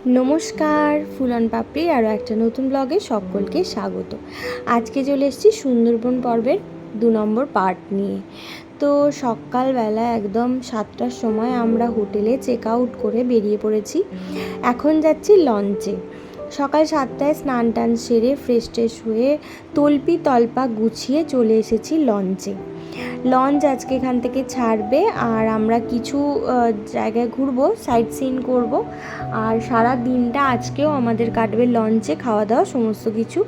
নমস্কার, ফুলন পাপড়ির আরও একটা নতুন ব্লগে সকলকে স্বাগত। আজকে চলে এসেছি সুন্দরবন পর্বের 2 নম্বর পার্ট নিয়ে। তো সকালবেলা একদম 7টার সময় আমরা হোটেলে চেক আউট করে বেরিয়ে পড়েছি। এখন যাচ্ছি লঞ্চে। সকাল 7টায় স্নান টান সেরে ফ্রেশ হয়ে তল্পি তল্পা গুছিয়ে চলে এসেছি লঞ্চে। লঞ্চ আজকে এখান থেকে ছাড়বে আর আমরা কিছু জায়গায় ঘুরবো, সাইট সিন করবো। আর সারা দিনটা আজকেও আমাদের কাটবে লঞ্চে, খাওয়া দাওয়া সমস্ত কিছু।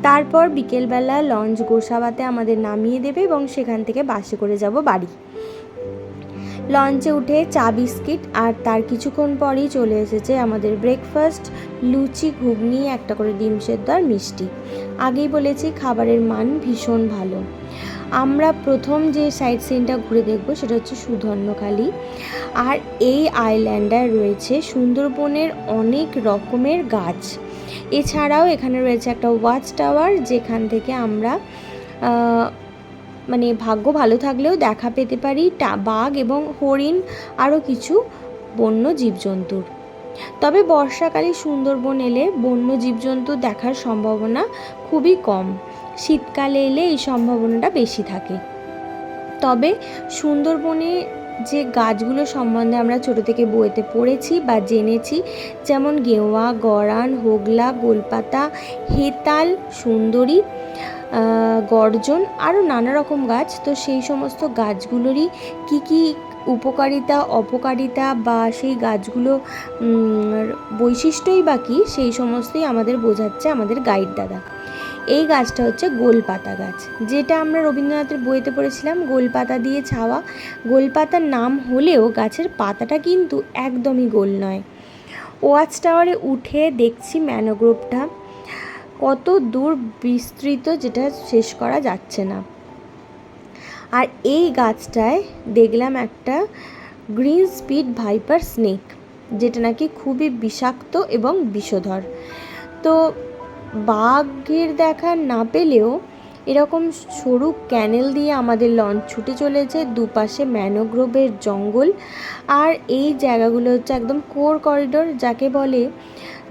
তারপর বিকেলবেলা লঞ্চ গোসাবাতে আমাদের নামিয়ে দেবে এবং সেখান থেকে বাসে করে যাব বাড়ি। লঞ্চে উঠে চা বিস্কিট আর তার কিছুক্ষণ পরেই চলে এসেছে আমাদের ব্রেকফাস্ট, লুচি, ঘুগনি, একটা করে ডিম সেদ্ধ আর মিষ্টি। আগেই বলেছি খাবারের মান ভীষণ ভালো। আমরা প্রথম যে সাইট সিনটা ঘুরে দেখব সেটা হচ্ছে সুধন্যখালি। আর এই আইল্যান্ডে রয়েছে সুন্দরবনের অনেক রকমের গাছ। এছাড়াও এখানে রয়েছে একটা ওয়াচ টাওয়ার, যেখান থেকে আমরা ভাগ্য ভালো থাকলেও দেখা পেতে পারি বাঘ এবং হরিণ, আরও কিছু বন্য জীবজন্তুর। তবে বর্ষাকালে সুন্দরবন এলে বন্য জীবজন্তু দেখার সম্ভাবনা খুবই কম। শীতকালে এলে এই সম্ভাবনাটা বেশি থাকে। তবে সুন্দরবনে যে গাছগুলো সম্বন্ধে আমরা ছোটো থেকে বইতে পড়েছি বা জেনেছি, যেমন গেওয়া, গরান, হোগলা, গোলপাতা, হেতাল, সুন্দরী, গর্জন, আরও নানা রকম গাছ। তো সেই সমস্ত গাছগুলোরই কী উপকারিতা, অপকারিতা বা সেই গাছগুলো বৈশিষ্ট্যই বা কী, সেই সমস্তই আমাদের বোঝাচ্ছে আমাদের গাইড দাদা। এই গাছটা হচ্ছে গোলপাতা গাছ, যেটা আমরা রবীন্দ্রনাথের বইতে পড়েছিলাম, গোলপাতা দিয়ে ছাওয়া। গোলপাতার নাম হলেও গাছের পাতাটা কিন্তু একদমই গোল নয়। ওয়াচ টাওয়ারে উঠে দেখছি ম্যানোগ্রোভটা কত দূর বিস্তৃত, যেটা শেষ করা যাচ্ছে না। আর এই গাছটায় দেখলাম একটা গ্রিন স্পিড ভাইপার স্নেক, যেটা নাকি খুবই বিষাক্ত এবং বিষধর। তো বাঘের দেখা না পেলেও এরকম সরু ক্যানেল দিয়ে আমাদের লঞ্চ ছুটে চলেছে, দুপাশে ম্যানোগ্রোভের জঙ্গল। আর এই জায়গাগুলো হচ্ছে একদম কোর করিডোর, যাকে বলে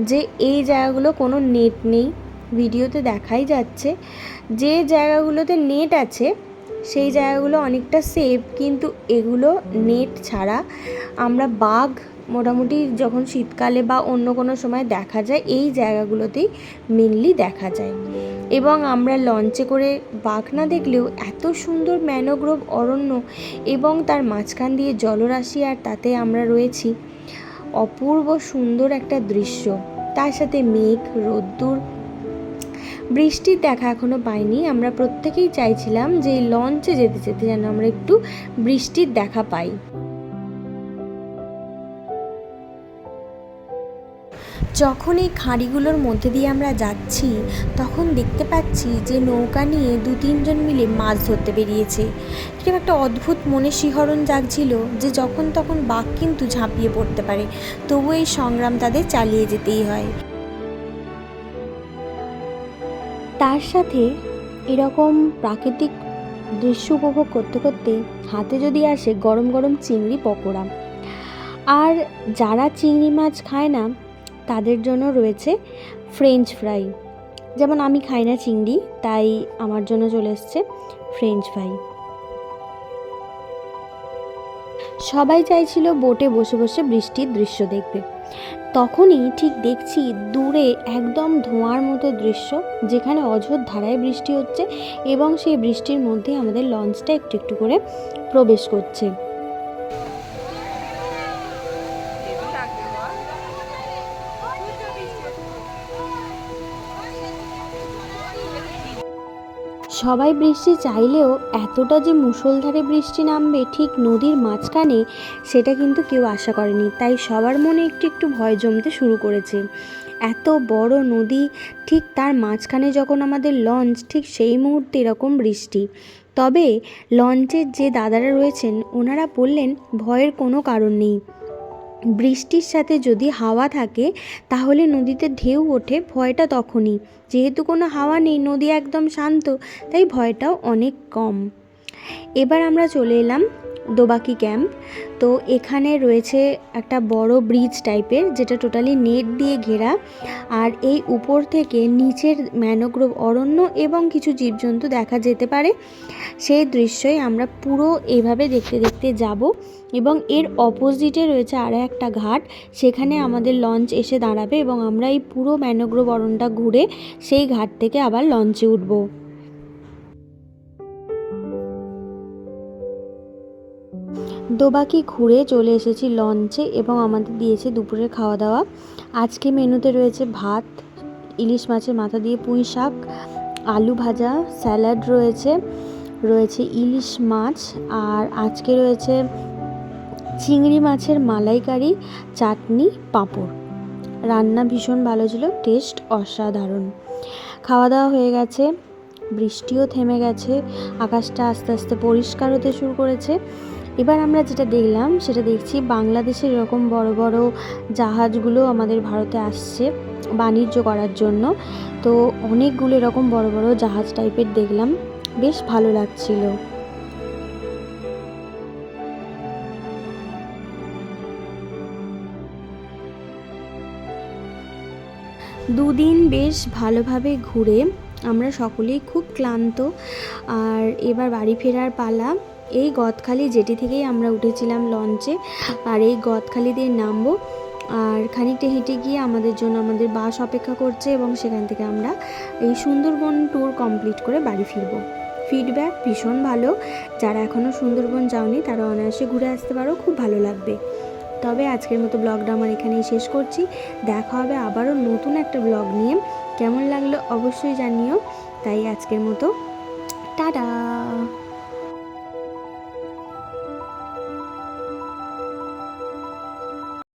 যে এই জায়গাগুলো কোনো নেট নেই। ভিডিওতে দেখাই যাচ্ছে যে জায়গাগুলোতে নেট আছে সেই জায়গাগুলো অনেকটা সেফ, কিন্তু এগুলো নেট ছাড়া আমরা বাঘ মোটামুটি যখন শীতকালে বা অন্য কোনো সময় দেখা যায় এই জায়গাগুলোতেই মেনলি দেখা যায়। এবং আমরা লঞ্চে করে বাঘ না দেখলেও এত সুন্দর ম্যানোগ্রোভ অরণ্য এবং তার মাঝখান দিয়ে জলরাশি, আর তাতে আমরা রয়েছি, অপূর্ব সুন্দর একটা দৃশ্য। তার সাথে মেঘ, রোদ্দুর, বৃষ্টির দেখা এখনও পাইনি। আমরা প্রত্যেকেই চাইছিলাম যে লঞ্চে যেতে যেতে যেন আমরা একটু বৃষ্টির দেখা পাই। যখন এই খাঁড়িগুলোর মধ্যে দিয়ে আমরা যাচ্ছি তখন দেখতে পাচ্ছি যে নৌকা নিয়ে 2-3 জন মিলে মাছ ধরতে বেরিয়েছে। কিরকম একটা অদ্ভুত মনে শিহরণ জাগছিল যে যখন তখন বাঘ কিন্তু ঝাঁপিয়ে পড়তে পারে, তবু এই সংগ্রাম তাদের চালিয়ে যেতেই হয়। তার সাথে এরকম প্রাকৃতিক দৃশ্য উপভোগ করতে করতে হাতে যদি আসে গরম গরম চিংড়ি পকোড়া। আর যারা চিংড়ি মাছ খায় না তাদের জন্য রয়েছে ফ্রেঞ্চ ফ্রাই। যেমন আমি খাই না চিংড়ি, তাই আমার জন্য চলে এসছে ফ্রেঞ্চ ফ্রাই। সবাই চাইছিল বোটে বসে বসে বৃষ্টির দৃশ্য দেখবে। তখনই ঠিক দেখছি দূরে একদম ধোঁয়ার মতো দৃশ্য, যেখানে অঝোর ধারায় বৃষ্টি হচ্ছে এবং সেই বৃষ্টির মধ্যে আমাদের লঞ্চটা একটু একটু করে প্রবেশ করছে। সবাই বৃষ্টি চাইলেও এতটা যে মুষলধারে বৃষ্টি নামবে ঠিক নদীর মাঝখানে, সেটা কিন্তু কেউ আশা করেনি। তাই সবার মনে একটু একটু ভয় জমতে শুরু করেছে। এত বড় নদী, ঠিক তার মাঝখানে যখন আমাদের লঞ্চ, ঠিক সেই মুহূর্তে এরকম বৃষ্টি। তবে লঞ্চের যে দাদারা রয়েছেন ওনারা বললেন ভয়ের কোনো কারণ নেই। বৃষ্টির সাথে যদি হাওয়া থাকে তাহলে নদীতে ঢেউ ওঠে, ভয়টা তখনই। যেহেতু কোনো হাওয়া নেই, নদী একদম শান্ত, তাই ভয়টাও অনেক কম। এবার আমরা চলে এলাম দোবাকি ক্যাম্প। তো এখানে রয়েছে একটা বড় ব্রিজ টাইপের, যেটা টোটালি নেট দিয়ে ঘেরা, আর এই উপর থেকে নিচের ম্যানোগ্রোভ অরণ্য এবং কিছু জীবজন্তু দেখা যেতে পারে। সেই দৃশ্যই আমরা পুরো এইভাবে দেখতে দেখতে যাব, এবং এর অপোজিটে রয়েছে আরও একটা ঘাট, সেখানে আমাদের লঞ্চ এসে দাঁড়াবে এবং আমরা এই পুরো ম্যানোগ্রোভ অরণ্যটা ঘুরে সেই ঘাট থেকে আবার লঞ্চে উঠব। দোবাকি ঘুরে চলে এসেছি লঞ্চে এবং আমাদের দিয়েছে দুপুরের খাওয়া দাওয়া। আজকে মেনুতে রয়েছে ভাত, ইলিশ মাছের মাথা দিয়ে পুঁই শাক, আলু ভাজা, স্যালাড রয়েছে ইলিশ মাছ, আর আজকে রয়েছে চিংড়ি মাছের মালাইকারি, চাটনি, পাঁপড়। রান্না ভীষণ ভালো ছিল, টেস্ট অসাধারণ। খাওয়া দাওয়া হয়ে গেছে, বৃষ্টিও থেমে গেছে, আকাশটা আস্তে আস্তে পরিষ্কার হতে শুরু করেছে। এবার আমরা যেটা দেখলাম সেটা দেখছি, বাংলাদেশের এরকম বড় বড় জাহাজগুলো আমাদের ভারতে আসছে বাণিজ্য করার জন্য। তো অনেকগুলো এরকম বড় বড় জাহাজ টাইপের দেখলাম, বেশ ভালো লাগছিল। দুদিন বেশ ভালোভাবে ঘুরে আমরা সকলেই খুব ক্লান্ত, আর এবার বাড়ি ফেরার পালা। এই গদখালি জেটি থেকেই আমরা উঠেছিলাম লঞ্চে, আর এই গদখালি দিয়ে নামবো, আর খানিকটা হেঁটে গিয়ে আমাদের জন্য আমাদের বাস অপেক্ষা করছে, এবং সেখান থেকে আমরা এই সুন্দরবন ট্যুর কমপ্লিট করে বাড়ি ফিরবো। ফিডব্যাক ভীষণ ভালো, যারা এখনও সুন্দরবন যাওনি তারা অনায়াসে ঘুরে আসতে পারো, খুব ভালো লাগবে। তবে আজকের মতো ব্লগটা আমার এখানেই শেষ করছি। দেখা হবে আবারও নতুন একটা ব্লগ নিয়ে। কেমন লাগলো অবশ্যই জানিও। তাই আজকের মতো টাটা।